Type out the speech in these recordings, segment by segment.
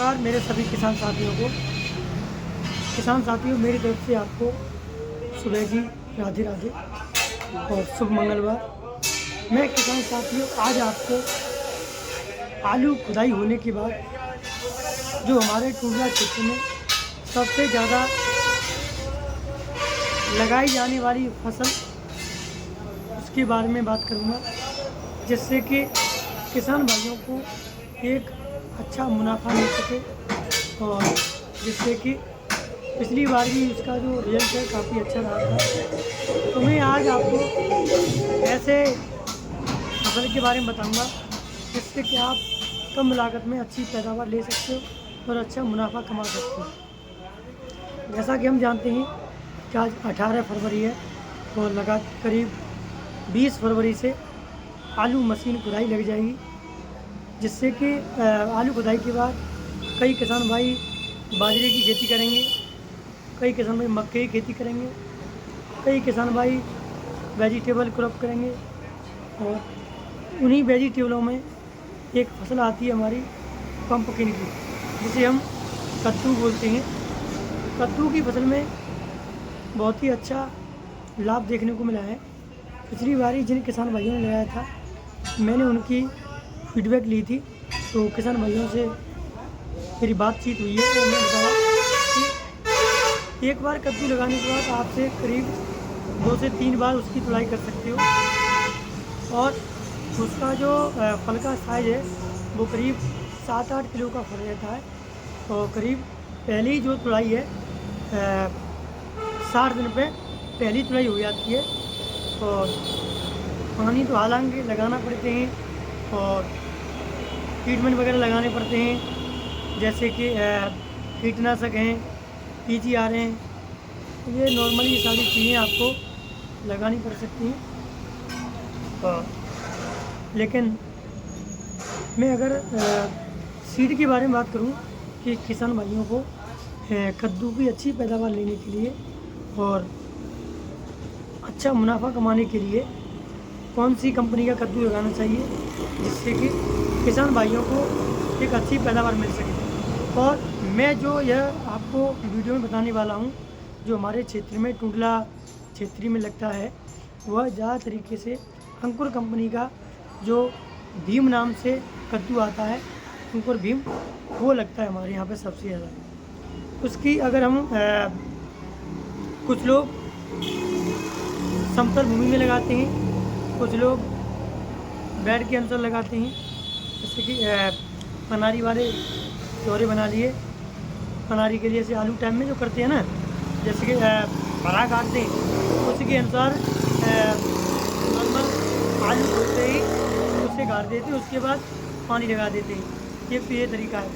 नमस्कार मेरे सभी किसान साथियों को। किसान साथियों, मेरी तरफ से आपको सुबह की राधे राधे और शुभ मंगलवार। मैं किसान साथियों आज आपको आलू खुदाई होने के बाद जो हमारे टूंडला क्षेत्र में सबसे ज़्यादा लगाई जाने वाली फसल उसके बारे में बात करूँगा, जिससे कि किसान भाइयों को एक अच्छा मुनाफा मिल सके और जिससे कि पिछली बार भी उसका जो रिजल्ट है काफ़ी अच्छा रहा था। तो मैं आज आपको ऐसे फसल के बारे में बताऊंगा जिससे कि आप कम लागत में अच्छी पैदावार ले सकते हो और अच्छा मुनाफा कमा सकते हो। जैसा कि हम जानते हैं कि आज 18 फरवरी है और करीब 20 फरवरी से आलू मशीन खुदाई लग जाएगी, जिससे कि आलू खुदाई के बाद कई किसान भाई बाजरे की खेती करेंगे, कई किसान भाई मक्के की खेती करेंगे, कई किसान भाई वेजिटेबल क्रॉप करेंगे। और उन्हीं वेजिटेबलों में एक फसल आती है हमारी पंपकिन की, जिसे हम कद्दू बोलते हैं। कद्दू की फसल में बहुत ही अच्छा लाभ देखने को मिला है। पिछली बारी जिन किसान भाइयों ने लगाया था, मैंने उनकी फीडबैक ली थी, तो किसान भाइयों से मेरी बातचीत हुई है और मैं बताया कि एक बार कद्दू लगाने के बाद आपसे करीब 2 से 3 बार उसकी तुड़ाई कर सकते हो और उसका जो फल का साइज़ है वो करीब 7-8 किलो का फल रहता है। और करीब पहली जो तुड़ाई है 60 दिन पे पहली तुड़ाई हो जाती है। और पानी तो हालांकि लगाना पड़ते हैं और ट्रीटमेंट वगैरह लगाने पड़ते हैं, जैसे कि कीटनाशक हैं, पीजीआर हैं। ये नॉर्मली ये सारी चीज़ें आपको लगानी पड़ सकती हैं। लेकिन मैं अगर सीड के बारे में बात करूं कि किसान भाइयों को कद्दू की अच्छी पैदावार लेने के लिए और अच्छा मुनाफा कमाने के लिए कौन सी कंपनी का कद्दू लगाना चाहिए, जिससे कि किसान भाइयों को एक अच्छी पैदावार मिल सके। और मैं जो यह आपको वीडियो में बताने वाला हूँ, जो हमारे क्षेत्र में टूंडला क्षेत्र में लगता है, वह ज़्यादा तरीके से अंकुर कंपनी का जो भीम नाम से कद्दू आता है, अंकुर भीम, वो लगता है हमारे यहाँ पे सबसे ज़्यादा। उसकी अगर हम कुछ लोग समतल भूमि में लगाते हैं, कुछ लोग बेड के अंदर लगाते हैं, जैसे कि पनारी वाले चौरे बना लिए। पनारी के लिए से आलू टाइम में जो करते हैं ना, जैसे कि भरा काटते हैं, उसी के अनुसार नॉर्मल आलू खोलते ही उससे काट देते हैं, उसके बाद पानी लगा देते हैं। ये तरीका है।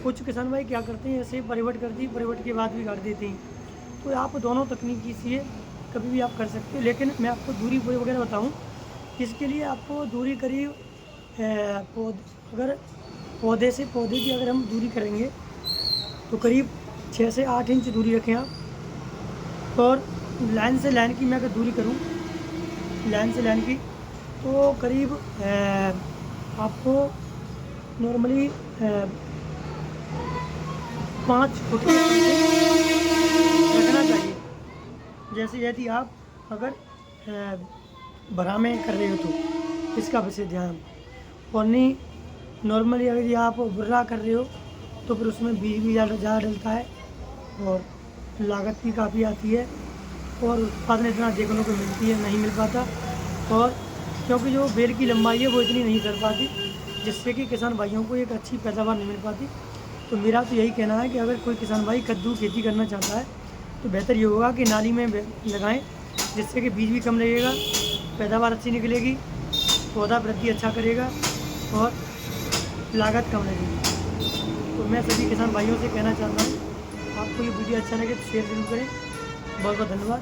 कुछ किसान भाई क्या करते हैं, ऐसे परिवट के बाद भी काट देते हैं। तो आप दोनों तकनीकी से कभी भी आप कर सकते हो, लेकिन मैं आपको दूरी वगैरह बताऊँ, इसके लिए आपको दूरी करीब अगर पौधे से पौधे की अगर हम दूरी करेंगे तो करीब 6 से 8 इंच दूरी रखें आप। और लाइन से लाइन की मैं अगर दूरी करूं, लाइन से लाइन की, तो करीब आपको नॉर्मली 5 फुट रखना चाहिए। जैसे यदि आप अगर भरा में कर रहे हो तो इसका विशेष ध्यान। और नहीं नॉर्मली अगर ये आप बुर्रा कर रहे हो तो फिर उसमें बीज भी ज़्यादा डलता है और लागत भी काफ़ी आती है और उत्पादन इतना देखने को नहीं मिल पाता। और क्योंकि जो बेल की लंबाई है वो इतनी नहीं कर पाती, जिससे कि किसान भाइयों को एक अच्छी पैदावार नहीं मिल पाती। तो मेरा तो यही कहना है कि अगर कोई किसान भाई कद्दू खेती करना चाहता है तो बेहतर ये होगा कि नाली में लगाएं, जिससे कि बीज भी कम लगेगा, पैदावार अच्छी निकलेगी, पौधा वृद्धि अच्छा करेगा और लागत कम लगेगी। तो मैं सभी किसान भाइयों से कहना चाहता हूँ, आपको ये वीडियो अच्छा लगे तो शेयर जरूर करें। बहुत बहुत धन्यवाद।